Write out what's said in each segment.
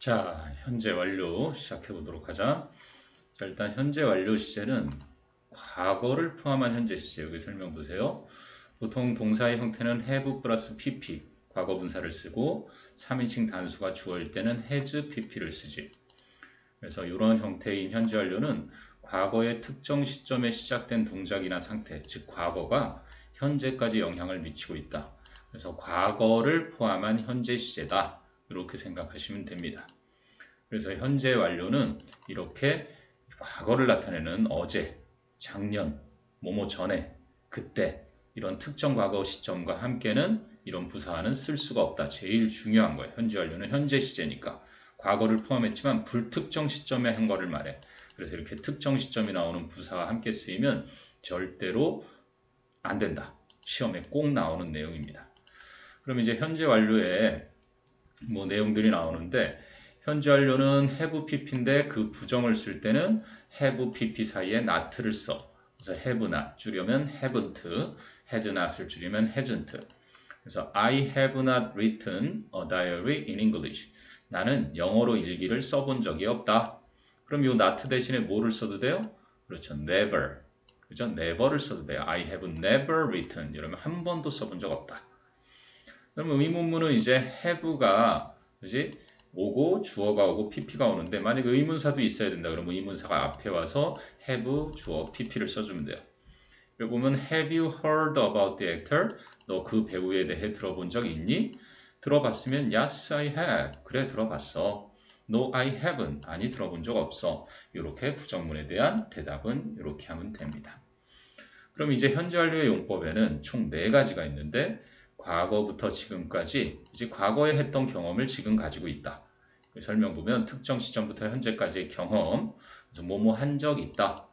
자, 현재 완료 시작해 보도록 하자. 자, 일단 현재 완료 시제는 과거를 포함한 현재 시제. 여기 설명 보세요. 보통 동사의 형태는 have 플러스 pp, 과거 분사를 쓰고 3인칭 단수가 주어일 때는 has pp를 쓰지. 그래서 이런 형태인 현재 완료는 과거의 특정 시점에 시작된 동작이나 상태, 즉 과거가 현재까지 영향을 미치고 있다. 그래서 과거를 포함한 현재 시제다. 이렇게 생각하시면 됩니다. 그래서 현재 완료는 이렇게 과거를 나타내는 어제, 작년, 뭐뭐 전에, 그때 이런 특정 과거 시점과 함께는 이런 부사는 쓸 수가 없다. 제일 중요한 거예요. 현재 완료는 현재 시제니까. 과거를 포함했지만 불특정 시점에 한 거를 말해. 그래서 이렇게 특정 시점이 나오는 부사와 함께 쓰이면 절대로 안 된다. 시험에 꼭 나오는 내용입니다. 그럼 이제 현재 완료에 뭐 내용들이 나오는데 현재 완료는 have pp인데 그 부정을 쓸 때는 have pp 사이에 not를 써. 그래서 have not 줄이면 haven't, has not을 줄이면 hasn't. 그래서 I have not written a diary in English. 나는 영어로 일기를 써본 적이 없다. 그럼 이 not 대신에 뭐를 써도 돼요? 그렇죠. never. 그죠? never를 써도 돼요. I have never written. 이러면 한 번도 써본 적 없다. 그러면 의문문은 이제 have가 그지? 오고 주어가 오고 pp가 오는데 만약 의문사도 있어야 된다. 그러면 의문사가 앞에 와서 have 주어 pp를 써주면 돼요. 여기 보면 have you heard about the actor? 너 그 배우에 대해 들어본 적 있니? 들어봤으면 yes I have. 그래 들어봤어. No I haven't. 아니 들어본 적 없어. 이렇게 부정문에 대한 대답은 이렇게 하면 됩니다. 그럼 이제 현재 완료의 용법에는 총 4가지가 있는데 과거부터 지금까지 이제 과거에 했던 경험을 지금 가지고 있다. 설명 보면 특정 시점부터 현재까지의 경험, 그래서 뭐뭐 한 적 있다.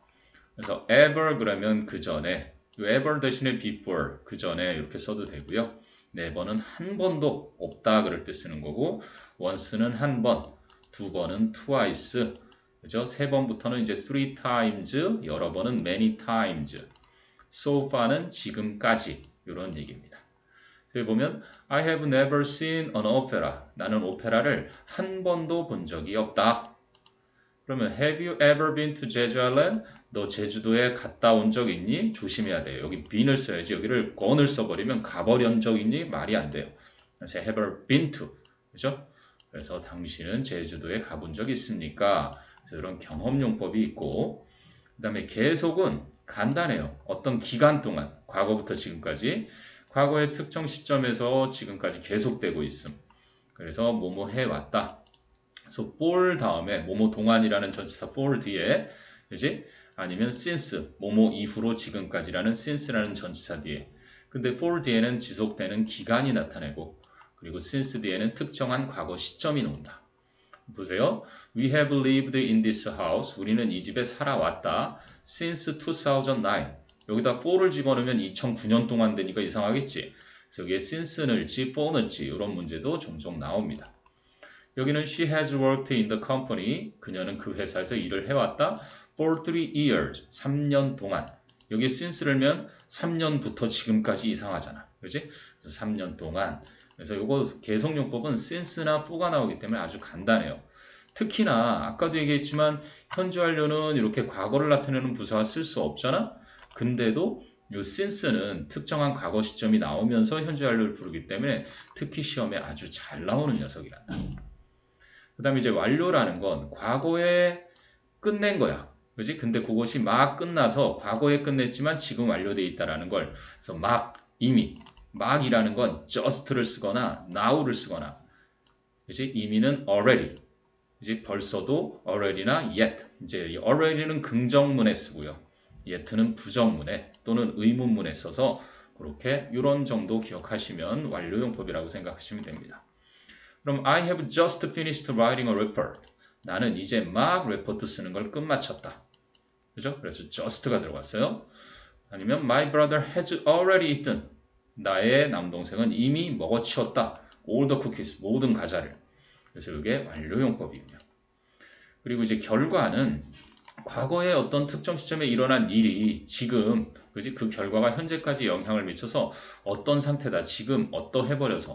그래서 ever 그러면 그 전에, ever 대신에 before 그 전에 이렇게 써도 되고요. never는 한 번도 없다 그럴 때 쓰는 거고, once는 한 번, 두 번은 twice, 그죠? 세 번부터는 이제 three times, 여러 번은 many times. so far는 지금까지 이런 얘기입니다. 여기 보면 I have never seen an opera. 나는 오페라를 한 번도 본 적이 없다. 그러면 Have you ever been to Jeju Island? 너 제주도에 갔다 온 적 있니? 조심해야 돼요. 여기 been을 써야지. 여기를 gone을 써버리면 가버린 적 있니? 말이 안 돼요. 그래서 have you been to. 그죠? 그래서 당신은 제주도에 가본 적 있습니까? 그래서 이런 경험용법이 있고 그 다음에 계속은 간단해요. 어떤 기간 동안, 과거부터 지금까지, 과거의 특정 시점에서 지금까지 계속되고 있음. 그래서 뭐뭐 해왔다. 그래서 for 다음에 뭐뭐 동안이라는 전치사 for 뒤에, 그지? 아니면 since, 뭐뭐 이후로 지금까지라는 since라는 전치사 뒤에. 근데 for 뒤에는 지속되는 기간이 나타내고, 그리고 since 뒤에는 특정한 과거 시점이 나온다. 보세요. We have lived in this house. 우리는 이 집에 살아왔다. Since 2009. 여기다 for를 집어넣으면 2009년 동안 되니까 이상하겠지. 그래서 여기에 since 넣을지 for 넣을지 이런 문제도 종종 나옵니다. 여기는 she has worked in the company. 그녀는 그 회사에서 일을 해왔다. For 3 years. 3년 동안. 여기에 since를 면 3년부터 지금까지 이상하잖아. 그지? 그래서 3년 동안. 그래서 이거 계속용법은 since나 for가 나오기 때문에 아주 간단해요. 특히나 아까도 얘기했지만 현재 완료는 이렇게 과거를 나타내는 부사가 쓸 수 없잖아. 근데도 이 since는 특정한 과거 시점이 나오면서 현재 완료를 부르기 때문에 특히 시험에 아주 잘 나오는 녀석이란다. 그 다음에 이제 완료라는 건 과거에 끝낸 거야. 그지? 근데 그것이 막 끝나서 과거에 끝냈지만 지금 완료되어 있다라는 걸 그래서 막 이미 막이라는 건 just를 쓰거나 now를 쓰거나 그지? 이미는 already 이제 벌써도 already나 yet 이제 already는 긍정문에 쓰고요. yet는 부정문에 또는 의문문에 써서 그렇게 이런 정도 기억하시면 완료용법이라고 생각하시면 됩니다. 그럼 I have just finished writing a report. 나는 이제 막 레포트 쓰는 걸 끝마쳤다. 그죠? 그래서 just가 들어갔어요. 아니면 my brother has already eaten. 나의 남동생은 이미 먹어치웠다. all the cookies. 모든 과자를. 그래서 이게 완료용법이군요. 그리고 이제 결과는 과거의 어떤 특정 시점에 일어난 일이 지금 그 결과가 현재까지 영향을 미쳐서 어떤 상태다. 지금 어떠해버려서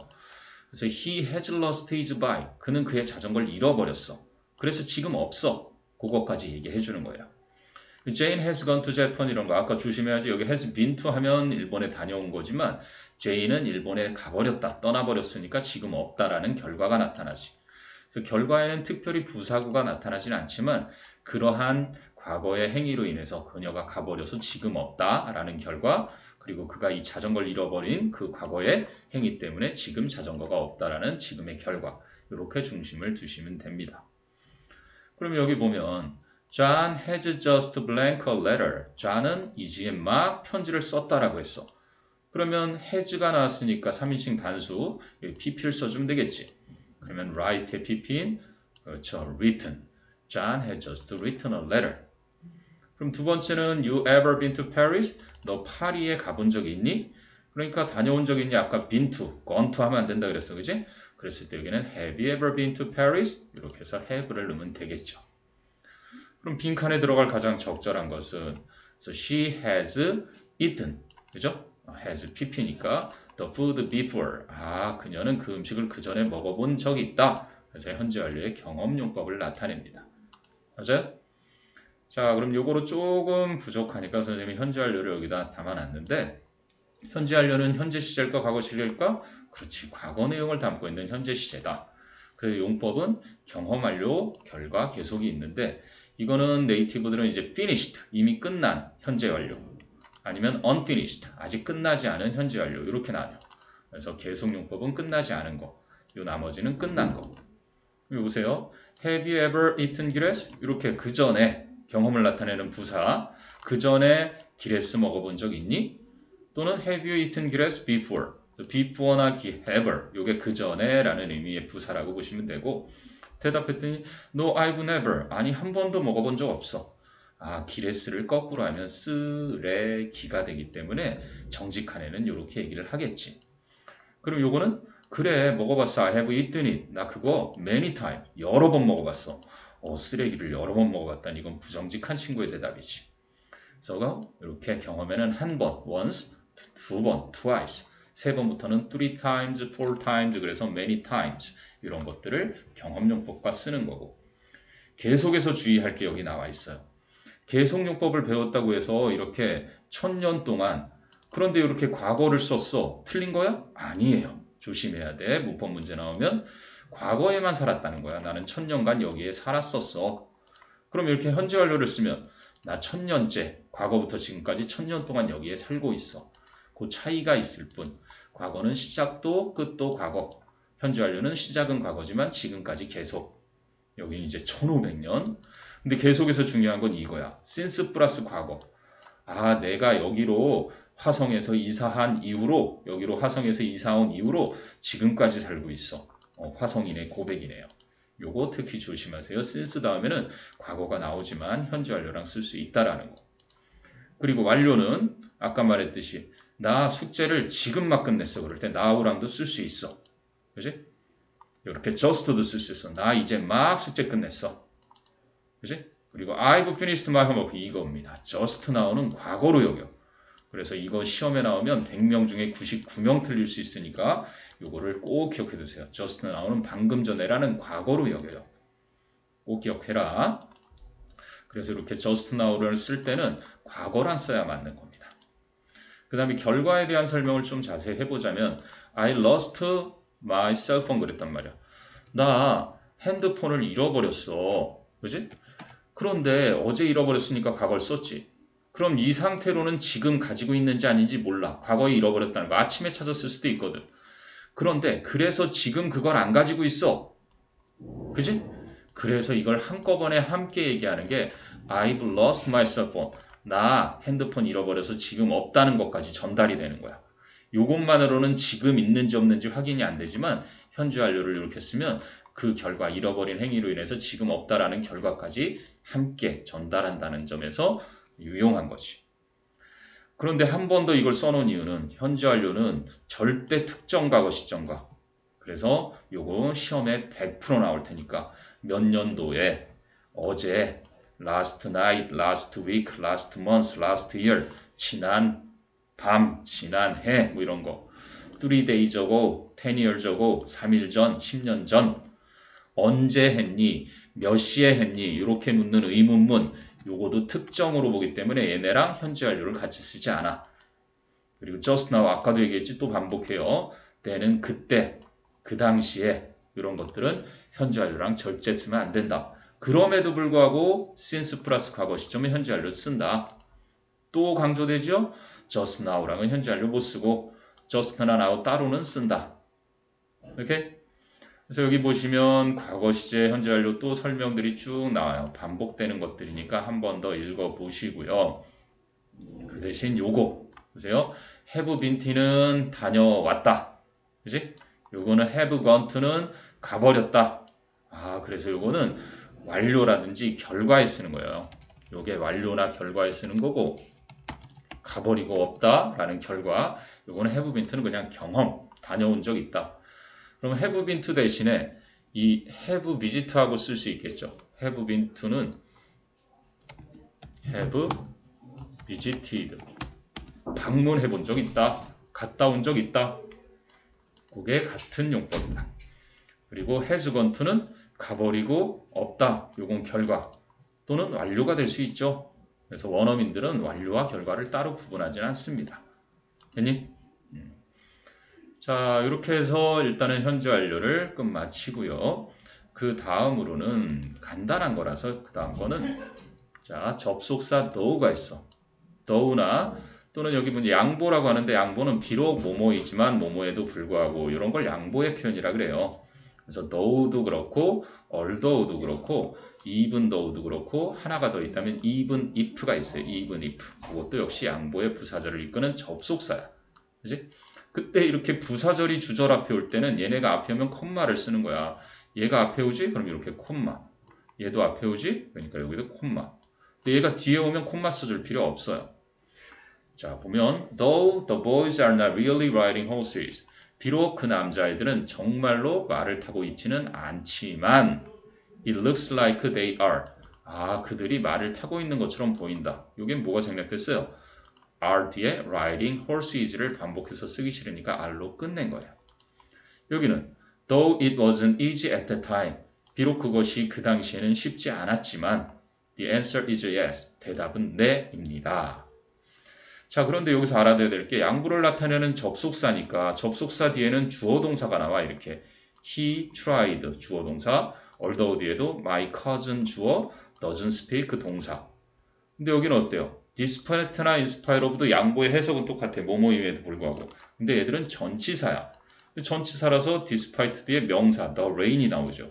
그래서 he has lost his bike. 그는 그의 자전거를 잃어버렸어. 그래서 지금 없어. 그거까지 얘기해 주는 거예요. Jane has gone to Japan 이런 거 아까 조심해야지. 여기 has been to 하면 일본에 다녀온 거지만 Jane은 일본에 가버렸다. 떠나버렸으니까 지금 없다라는 결과가 나타나지. 그래서 결과에는 특별히 부사구가 나타나진 않지만 그러한 과거의 행위로 인해서 그녀가 가버려서 지금 없다라는 결과 그리고 그가 이 자전거를 잃어버린 그 과거의 행위 때문에 지금 자전거가 없다라는 지금의 결과 이렇게 중심을 두시면 됩니다. 그럼 여기 보면 John has just blank a letter. John은 이지에 막 편지를 썼다라고 했어. 그러면 has가 나왔으니까 3인칭 단수 pp를 써주면 되겠지. 그러면 write의 pp인 그렇죠. written. John has just written a letter. 그럼 두 번째는 you ever been to Paris? 너 파리에 가본 적 있니? 그러니까 다녀온 적 있니? 아까 been to, gone to 하면 안 된다 그랬어. 그지? 그랬을 때 여기는 have you ever been to Paris? 이렇게 해서 have를 넣으면 되겠죠. 그럼 빈칸에 들어갈 가장 적절한 것은 so she has eaten. 그죠? has pp니까 the food before. 아, 그녀는 그 음식을 그 전에 먹어본 적이 있다. 그래서 현재 완료의 경험용법을 나타냅니다. 맞아요? 자, 그럼 요거로 조금 부족하니까 선생님이 현재 완료를 여기다 담아놨는데 현재 완료는 현재 시제일까 과거 시제일까? 그렇지, 과거 내용을 담고 있는 현재 시제다. 그 용법은 경험 완료, 결과, 계속이 있는데 이거는 네이티브들은 이제 finished, 이미 끝난 현재 완료 아니면 unfinished, 아직 끝나지 않은 현재 완료 이렇게 나뉘어. 그래서 계속 용법은 끝나지 않은 거, 요 나머지는 끝난 거. 여기 보세요. Have you ever eaten grass? 이렇게 그 전에 경험을 나타내는 부사. 그 전에 기레스 먹어본 적 있니? 또는 Have you eaten grass before? before나 have를 요게 그 전에라는 의미의 부사라고 보시면 되고 대답했더니 No, I've never. 아니 한 번도 먹어본 적 없어. 아, 기레스를 거꾸로 하면 쓰레기가 되기 때문에 정직한에는 이렇게 얘기를 하겠지. 그럼 요거는 그래 먹어봤어. I have eaten it. 나 그거 many time. 여러 번 먹어봤어. 쓰레기를 여러 번 먹어봤다니 이건 부정직한 친구의 대답이지. 그래서 이렇게 경험에는 한 번, once, 두 번, twice, 세 번부터는 three times, four times, 그래서 many times 이런 것들을 경험용법과 쓰는 거고 계속해서 주의할 게 여기 나와 있어요. 계속용법을 배웠다고 해서 이렇게 1000년 동안 그런데 이렇게 과거를 썼어. 틀린 거야? 아니에요. 조심해야 돼. 문법 문제 나오면 과거에만 살았다는 거야. 나는 1000년간 여기에 살았었어. 그럼 이렇게 현재 완료를 쓰면 나 1000년째, 과거부터 지금까지 1000년 동안 여기에 살고 있어. 그 차이가 있을 뿐. 과거는 시작도 끝도 과거. 현재 완료는 시작은 과거지만 지금까지 계속. 여기 이제 1500년. 근데 계속해서 중요한 건 이거야. since 플러스 과거. 아, 내가 여기로 화성에서 이사한 이후로 여기로 화성에서 이사 온 이후로 지금까지 살고 있어. 화성인의 고백이네요. 요거 특히 조심하세요. since 다음에는 과거가 나오지만 현재 완료랑 쓸 수 있다라는 거. 그리고 완료는 아까 말했듯이 나 숙제를 지금 막 끝냈어. 그럴 때 now랑도 쓸 수 있어. 그지? 이렇게 just도 쓸 수 있어. 나 이제 막 숙제 끝냈어. 그지? 그리고 I've finished my homework 이겁니다. just now는 과거로 여겨. 그래서 이거 시험에 나오면 100명 중에 99명 틀릴 수 있으니까 이거를 꼭 기억해 두세요. just now는 방금 전에라는 과거로 여겨요. 꼭 기억해라. 그래서 이렇게 just now를 쓸 때는 과거랑 써야 맞는 겁니다. 그 다음에 결과에 대한 설명을 좀 자세히 해보자면 I lost my cell phone 그랬단 말이야. 나 핸드폰을 잃어버렸어. 그지? 그런데 어제 잃어버렸으니까 과거를 썼지. 그럼 이 상태로는 지금 가지고 있는지 아닌지 몰라. 과거에 잃어버렸다는 거. 아침에 찾았을 수도 있거든. 그런데 그래서 지금 그걸 안 가지고 있어. 그지? 그래서 이걸 한꺼번에 함께 얘기하는 게 I've lost my cell phone. 나 핸드폰 잃어버려서 지금 없다는 것까지 전달이 되는 거야. 요것만으로는 지금 있는지 없는지 확인이 안 되지만 현재 완료를 이렇게 쓰면 그 결과 잃어버린 행위로 인해서 지금 없다라는 결과까지 함께 전달한다는 점에서 유용한 거지. 그런데 한 번 더 이걸 써놓은 이유는 현재 완료는 절대 특정 과거 시점과 그래서 요거 시험에 100% 나올 테니까 몇 년도에 어제 last night, last week, last month, last year 지난 밤, 지난 해 뭐 이런 거 3 days ago, 10 years ago, 3일 전, 10년 전, 언제 했니, 몇 시에 했니 이렇게 묻는 의문문 요거도 특정으로 보기 때문에 얘네랑 현재 완료를 같이 쓰지 않아. 그리고 just now 아까도 얘기했지 또 반복해요. 때는 그때, 그 당시에 이런 것들은 현재 완료랑 절대 쓰면 안 된다. 그럼에도 불구하고 since 플러스 과거 시점은 현재 완료 쓴다. 또 강조되죠? just now랑은 현재 완료 못 쓰고 just나 now 따로는 쓴다. 이렇게? 그래서 여기 보시면 과거 시제, 현재 완료 또 설명들이 쭉 나와요. 반복되는 것들이니까 한 번 더 읽어보시고요. 그 대신 요거 보세요. have been to는 다녀왔다. 그지? 요거는 have gone to는 가버렸다. 아, 그래서 요거는 완료라든지 결과에 쓰는 거예요. 요게 완료나 결과에 쓰는 거고 가버리고 없다라는 결과. 요거는 have been to는 그냥 경험, 다녀온 적 있다. 그럼 have been to 대신에 이 have visit하고 쓸 수 있겠죠. have been to는 have visited. 방문해 본 적 있다. 갔다 온 적 있다. 그게 같은 용법이다. 그리고 has gone to는 가버리고 없다. 요건 결과 또는 완료가 될 수 있죠. 그래서 원어민들은 완료와 결과를 따로 구분하지는 않습니다. 됐니? 자, 이렇게 해서 일단은 현재 완료를 끝마치고요. 그 다음으로는 간단한 거라서 그 다음 거는 자, 접속사 though가 있어. though나 또는 여기 뭐 양보라고 하는데 양보는 비록 뭐뭐이지만 뭐뭐에도 불구하고 이런 걸 양보의 표현이라 그래요. 그래서 though도 그렇고 although도 그렇고 even though도 그렇고 하나가 더 있다면 even if가 있어요. even if. 그것도 역시 양보의 부사절을 이끄는 접속사야. 그지? 그때 이렇게 부사절이 주절 앞에 올 때는 얘네가 앞에 오면 콤마를 쓰는 거야. 얘가 앞에 오지? 그럼 이렇게 콤마. 얘도 앞에 오지? 그러니까 여기도 콤마. 근데 얘가 뒤에 오면 콤마 써줄 필요 없어요. 자, 보면 Though the boys are not really riding horses. 비록 그 남자애들은 정말로 말을 타고 있지는 않지만 It looks like they are. 아, 그들이 말을 타고 있는 것처럼 보인다. 이게 뭐가 생략됐어요? are 뒤에 riding horses를 반복해서 쓰기 싫으니까 are로 끝낸 거예요. 여기는 Though it wasn't easy at the time. 비록 그것이 그 당시에는 쉽지 않았지만 The answer is yes. 대답은 네입니다. 자, 그런데 여기서 알아둬야 될 게 양보를 나타내는 접속사니까 접속사 뒤에는 주어 동사가 나와. 이렇게 He tried 주어 동사, although 뒤에도 my cousin 주어, doesn't speak 동사. 근데 여기는 어때요? despite나 in spite of도 양보의 해석은 똑같아. 뭐뭐임에도 불구하고. 근데 얘들은 전치사야. 전치사라서 despite 뒤에 명사 the rain이 나오죠.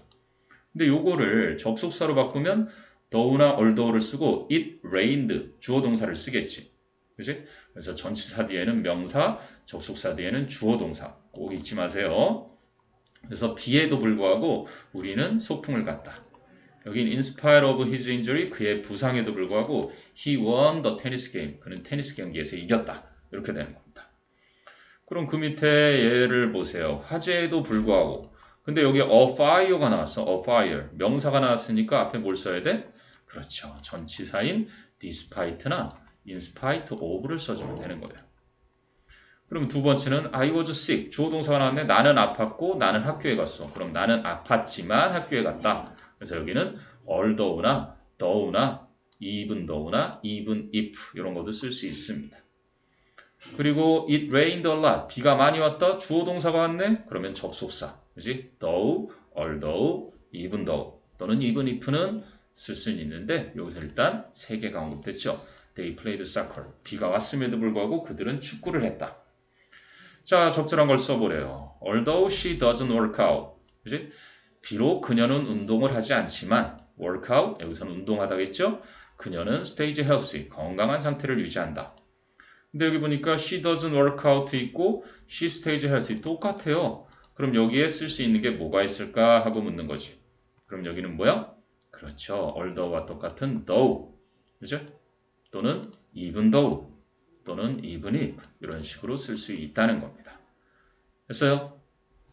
근데 요거를 접속사로 바꾸면 though나 although를 쓰고 it rained 주어 동사를 쓰겠지. 그지? 그래서 전치사 뒤에는 명사, 접속사 뒤에는 주어 동사. 꼭 잊지 마세요. 그래서 비에도 불구하고 우리는 소풍을 갔다. 여긴 in spite of his injury, 그의 부상에도 불구하고 he won the tennis game. 그는 테니스 경기에서 이겼다. 이렇게 되는 겁니다. 그럼 그 밑에 얘를 보세요. 화재에도 불구하고. 근데 여기 a fire가 나왔어. a fire. 명사가 나왔으니까 앞에 뭘 써야 돼? 그렇죠. 전치사인 despite나 in spite of를 써주면 되는 거예요. 그럼 두 번째는 I was sick. 주어 동사가 나왔네. 나는 아팠고 나는 학교에 갔어. 그럼 나는 아팠지만 학교에 갔다. 그래서 여기는 although나 though나 even though나 even if 이런 것도 쓸 수 있습니다. 그리고 it rained a lot. 비가 많이 왔다. 주어 동사가 왔네. 그러면 접속사. 그지? though, although, even though 또는 even if는 쓸 수는 있는데 여기서 일단 세 개가 언급됐죠. They played soccer. 비가 왔음에도 불구하고 그들은 축구를 했다. 자, 적절한 걸 써보래요. Although she doesn't work out. 그지? 비록 그녀는 운동을 하지 않지만 work out, 여기서는 운동하다겠죠? 그녀는 stays healthy, 건강한 상태를 유지한다. 근데 여기 보니까 she doesn't work out 있고 she stays healthy 똑같아요. 그럼 여기에 쓸 수 있는 게 뭐가 있을까 하고 묻는 거지. 그럼 여기는 뭐야? 그렇죠. although와 똑같은 though. 그죠? 또는 even though 또는 even if 이런 식으로 쓸 수 있다는 겁니다. 됐어요?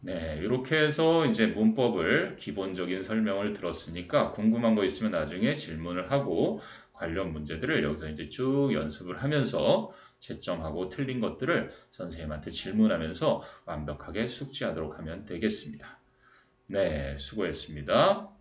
네, 이렇게 해서 이제 문법을 기본적인 설명을 들었으니까 궁금한 거 있으면 나중에 질문을 하고 관련 문제들을 여기서 이제 쭉 연습을 하면서 채점하고 틀린 것들을 선생님한테 질문하면서 완벽하게 숙지하도록 하면 되겠습니다. 네, 수고했습니다.